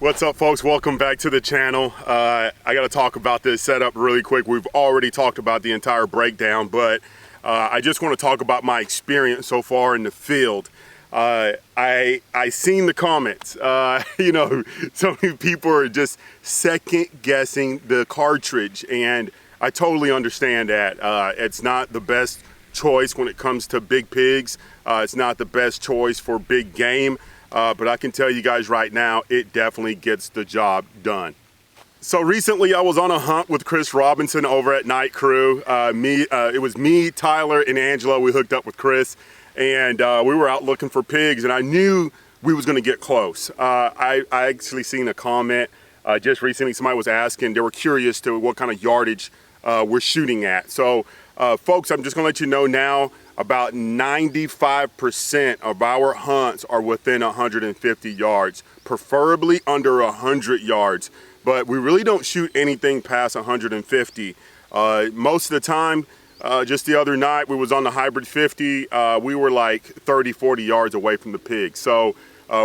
What's up, folks? Welcome back to the channel. I got to talk about this setup really quick. We've already talked about the entire breakdown, but I just want to talk about my experience so far in the field. I seen the comments. You know, so many people are just second guessing the cartridge, and I totally understand that. It's not the best choice when it comes to big pigs. It's not the best choice for big game. But I can tell you guys right now, it definitely gets the job done. So recently I was on a hunt with Chris Robinson over at Night Crew. It was me, Tyler, and Angela. We hooked up with Chris, and we were out looking for pigs, and I knew we was gonna get close. I actually seen a comment just recently. Somebody was asking, they were curious to what kind of yardage we're shooting at. So folks, I'm just gonna let you know now, about 95% of our hunts are within 150 yards, preferably under 100 yards. But we really don't shoot anything past 150. Most of the time, just the other night, we was on the hybrid 50. We were like 30, 40 yards away from the pig. So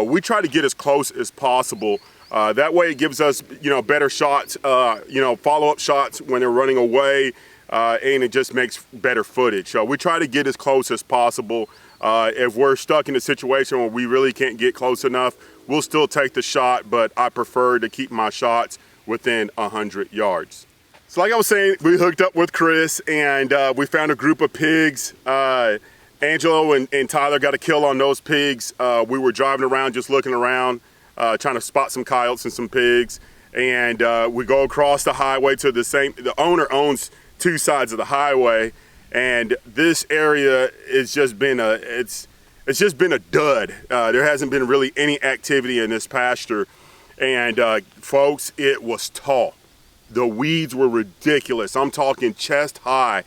we try to get as close as possible. That way it gives us, better shots, follow-up shots when they're running away. And it just makes better footage. So we try to get as close as possible. If we're stuck in a situation where we really can't get close enough, we'll still take the shot, but I prefer to keep my shots within 100 yards. So like I was saying, we hooked up with Chris, and we found a group of pigs. Angelo and Tyler got a kill on those pigs. We were driving around, just looking around, trying to spot some coyotes and some pigs. And we go across the highway to the owner owns two sides of the highway, and this area has just been it's just been a dud. There hasn't been really any activity in this pasture, and folks, it was tall. The weeds were ridiculous. I'm talking chest high,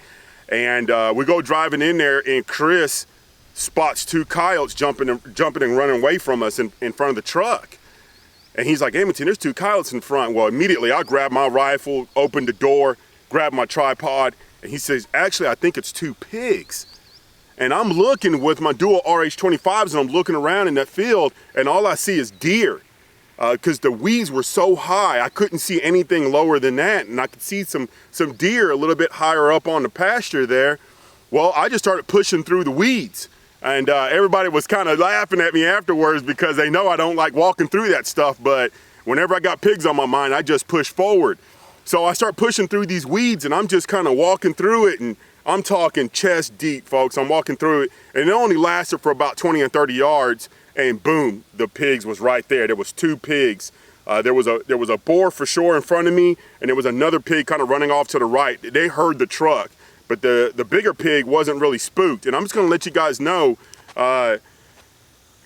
and we go driving in there, and Chris spots two coyotes jumping and running away from us in front of the truck. And he's like, "Amatine, there's two coyotes in front." Well, immediately I grabbed my rifle, opened the door, grabbed my tripod, and he says, "Actually, I think it's two pigs." And I'm looking with my dual RH-25s, and I'm looking around in that field, and all I see is deer, because the weeds were so high, I couldn't see anything lower than that, and I could see some deer a little bit higher up on the pasture there. Well, I just started pushing through the weeds, and everybody was kind of laughing at me afterwards because they know I don't like walking through that stuff, but whenever I got pigs on my mind, I just push forward. So I start pushing through these weeds, and I'm just kind of walking through it, and I'm talking chest deep, folks. I'm walking through it, and it only lasted for about 20 and 30 yards, and boom, the pigs was right there. There was two pigs. There was a boar for sure in front of me, and there was another pig kind of running off to the right. They heard the truck, but the bigger pig wasn't really spooked. And I'm just gonna let you guys know,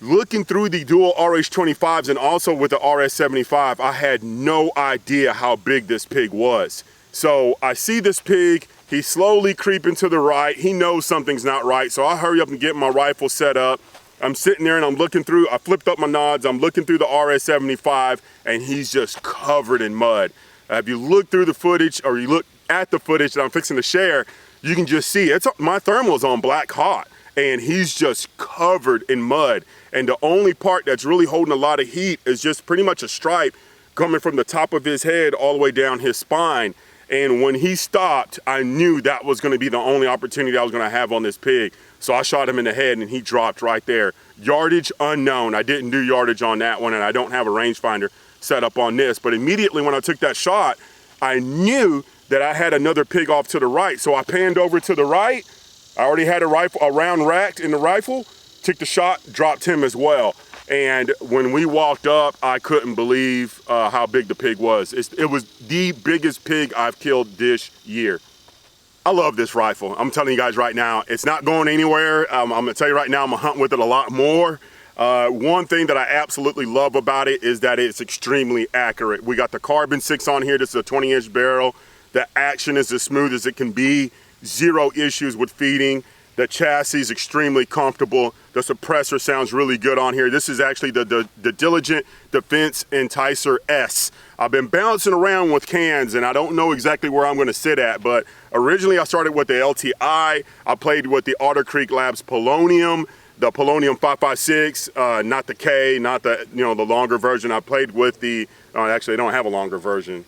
looking through the dual RH-25s and also with the RS-75, I had no idea how big this pig was. So I see this pig, he's slowly creeping to the right. He knows something's not right, so I hurry up and get my rifle set up. I'm sitting there and I'm looking through, I flipped up my nods, I'm looking through the RS-75, and he's just covered in mud. If you look through the footage, or you look at the footage that I'm fixing to share, you can just see, my thermal's on black hot, and he's just covered in mud. And the only part that's really holding a lot of heat is just pretty much a stripe coming from the top of his head all the way down his spine. And when he stopped, I knew that was gonna be the only opportunity I was gonna have on this pig. So I shot him in the head, and he dropped right there. Yardage unknown. I didn't do yardage on that one, and I don't have a rangefinder set up on this. But immediately when I took that shot, I knew that I had another pig off to the right. So I panned over to the right. I already had a round racked in the rifle, took the shot, dropped him as well. And when we walked up, I couldn't believe how big the pig was. It was the biggest pig I've killed this year. I love this rifle. I'm telling you guys right now, it's not going anywhere. I'm gonna tell you right now, I'm gonna hunt with it a lot more. One thing that I absolutely love about it is that it's extremely accurate. We got the carbon 6 on here. This is a 20-inch barrel. The action is as smooth as it can be. Zero issues with feeding. The chassis is extremely comfortable. The suppressor sounds really good on here. This is actually the Dilligent Defense Enticer S. I've been bouncing around with cans, and I don't know exactly where I'm gonna sit at, but originally I started with the LTI. I played with the Otter Creek Labs Polonium. the Polonium 556, not the K, not the, the longer version. I played with the, actually I don't have a longer version.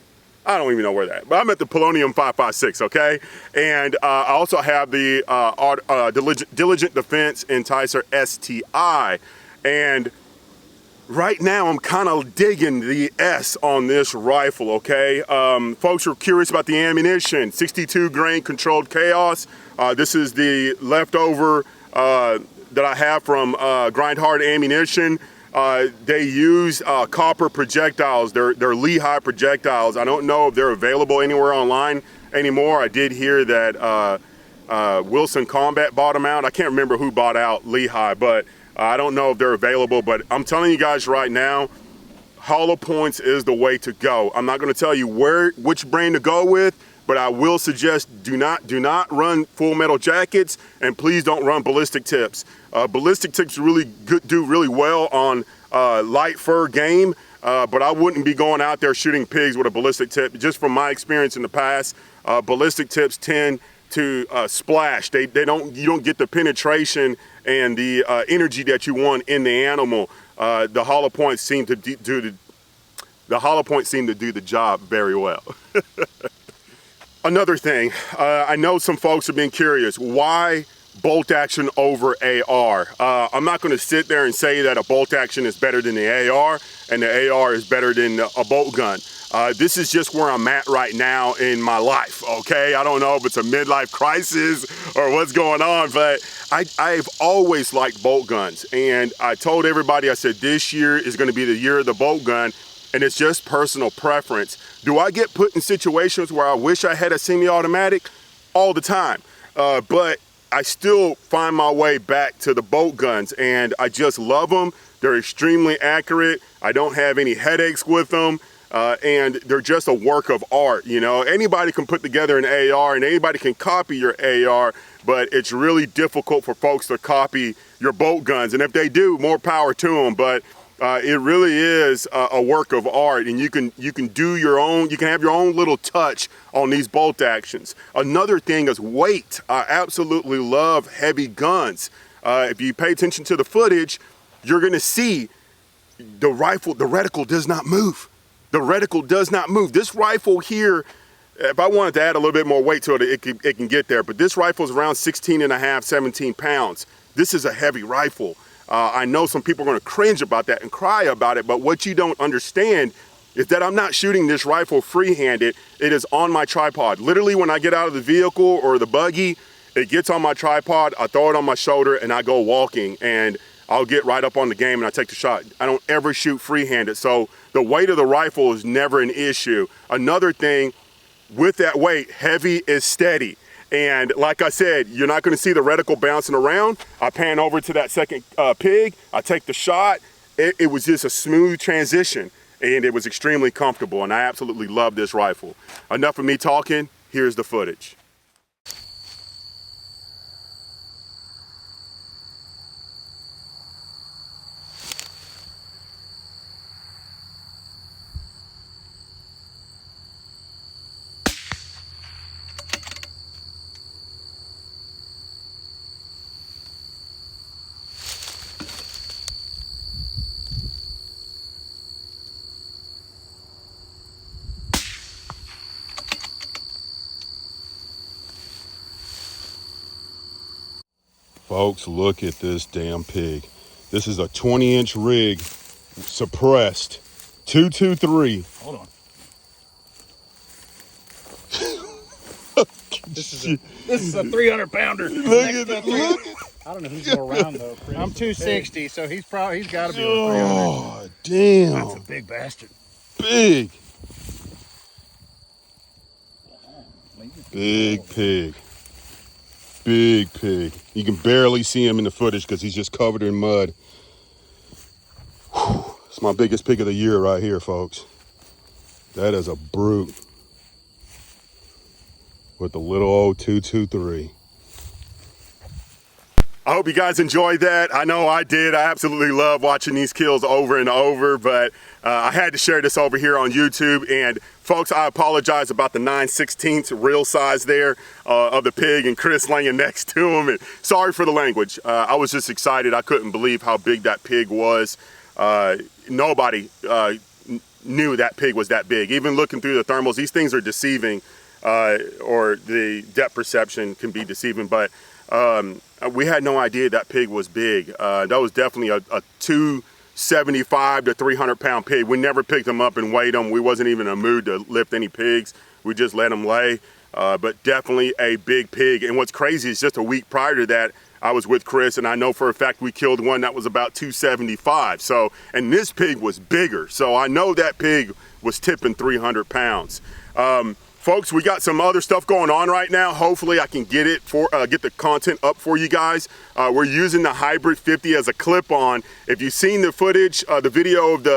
I don't even know where that, but I'm at the Polonium 556, okay? And I also have the Dilligent Defense Enticer STI. And right now I'm kind of digging the S on this rifle, okay? Folks are curious about the ammunition, 62 grain controlled chaos. This is the leftover that I have from Grind Hard Ammunition. They use copper projectiles. They're Lehigh projectiles. I don't know if they're available anywhere online anymore. I did hear that Wilson Combat bought them out. I can't remember who bought out Lehigh, but I don't know if they're available. But I'm telling you guys right now, hollow points is the way to go. I'm not going to tell you which brand to go with, but I will suggest do not run full metal jackets, and please don't run ballistic tips. Ballistic tips do really well on light fur game, but I wouldn't be going out there shooting pigs with a ballistic tip. Just from my experience in the past, ballistic tips tend to splash. You don't get the penetration and the energy that you want in the animal. The hollow points seem to do the job very well. Another thing, I know some folks have been curious, why bolt action over AR? I'm not going to sit there and say that a bolt action is better than the AR and the AR is better than a bolt gun. This is just where I'm at right now in my life, okay? I don't know if it's a midlife crisis or what's going on, but I've always liked bolt guns. And I told everybody, I said, this year is going to be the year of the bolt gun. And it's just personal preference. Do I get put in situations where I wish I had a semi-automatic? All the time. But I still find my way back to the bolt guns, and I just love them. They're extremely accurate. I don't have any headaches with them, and they're just a work of art. Anybody can put together an AR, and anybody can copy your AR, but it's really difficult for folks to copy your bolt guns. And if they do, more power to them. But it really is a work of art, and you can do your own. You can have your own little touch on these bolt actions. Another thing is weight. I absolutely love heavy guns. If you pay attention to the footage, you're going to see the reticle does not move. The reticle does not move. This rifle here, if I wanted to add a little bit more weight to it, it can get there. But this rifle is around 16 and a half, 17 pounds. This is a heavy rifle. I know some people are going to cringe about that and cry about it, but what you don't understand is that I'm not shooting this rifle free-handed. It is on my tripod. Literally, when I get out of the vehicle or the buggy, it gets on my tripod, I throw it on my shoulder, and I go walking, and I'll get right up on the game and I take the shot. I don't ever shoot free-handed, so the weight of the rifle is never an issue. Another thing, with that weight, heavy is steady. And like I said, you're not going to see the reticle bouncing around. I pan over to that second pig. I take the shot. It was just a smooth transition, and it was extremely comfortable. And I absolutely love this rifle. Enough of me talking. Here's the footage. Folks, look at this damn pig. This is a 20-inch rig, suppressed, 223. Hold on. This is a 300-pounder. Look at that. Look. I don't know who's more round though. Chris. I'm 260, so he's got to be over 300. Oh, damn. That's a big bastard. Big. Big pig. Big pig. You can barely see him in the footage because he's just covered in mud. Whew. It's my biggest pig of the year right here, folks. That is a brute. With the little old 223. I hope you guys enjoyed that. I know I did. I absolutely love watching these kills over and over, but I had to share this over here on YouTube. And folks, I apologize about the 9/16 real size there of the pig and Chris laying next to him. And sorry for the language. I was just excited. I couldn't believe how big that pig was. Nobody knew that pig was that big. Even looking through the thermals, these things are deceiving, or the depth perception can be deceiving, but we had no idea that pig was big. That was definitely a 275 to 300 pound pig. We never picked him up and weighed him. We wasn't even in a mood to lift any pigs. We just let him lay, but definitely a big pig. And what's crazy is just a week prior to that, I was with Chris, and I know for a fact we killed one that was about 275. So, and this pig was bigger. So I know that pig was tipping 300 pounds. Folks, we got some other stuff going on right now. Hopefully I can get the content up for you guys. We're using the Hybrid 50 as a clip-on. If you've seen the footage, the video of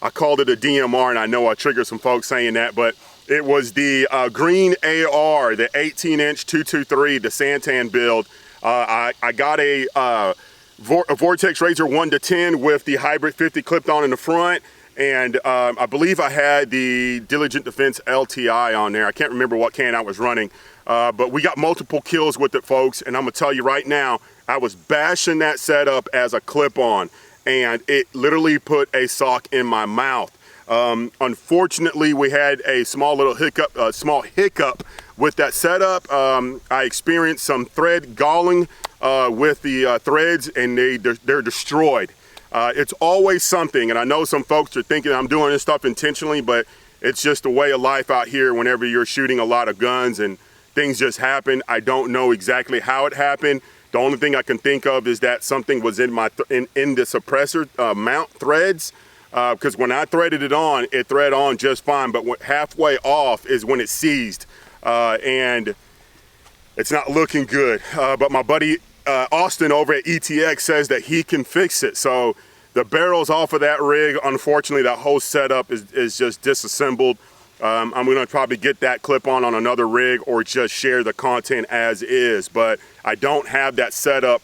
I called it a DMR, and I know I triggered some folks saying that, but it was the green AR, the 18-inch 223, the Santan build. I got a Vortex Razor 1-10 with the Hybrid 50 clipped on in the front. And I believe I had the Dilligent Defense LTI on there. I can't remember what can I was running, but we got multiple kills with it, folks. And I'm gonna tell you right now, I was bashing that setup as a clip-on, and it literally put a sock in my mouth. Unfortunately, we had a small hiccup with that setup. I experienced some thread galling with the threads, and they're destroyed. It's always something, and I know some folks are thinking I'm doing this stuff intentionally, but it's just a way of life out here whenever you're shooting a lot of guns and things just happen. I don't know exactly how it happened. The only thing I can think of is that something was in the suppressor mount threads, because when I threaded it on, it thread on just fine, but halfway off is when it seized, and it's not looking good. But my buddy Austin over at ETX says that he can fix it. So the barrels off of that rig, unfortunately, that whole setup is just disassembled. I'm gonna probably get that clip on another rig or just share the content as is, but I don't have that setup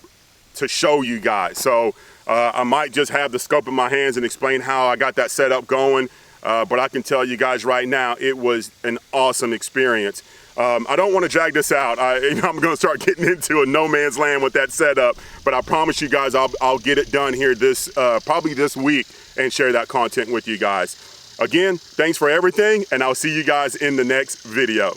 to show you guys. So I might just have the scope in my hands and explain how I got that setup going. But I can tell you guys right now, it was an awesome experience. I don't want to drag this out. I'm going to start getting into a no man's land with that setup, but I promise you guys I'll get it done here probably this week and share that content with you guys. Again, thanks for everything, and I'll see you guys in the next video.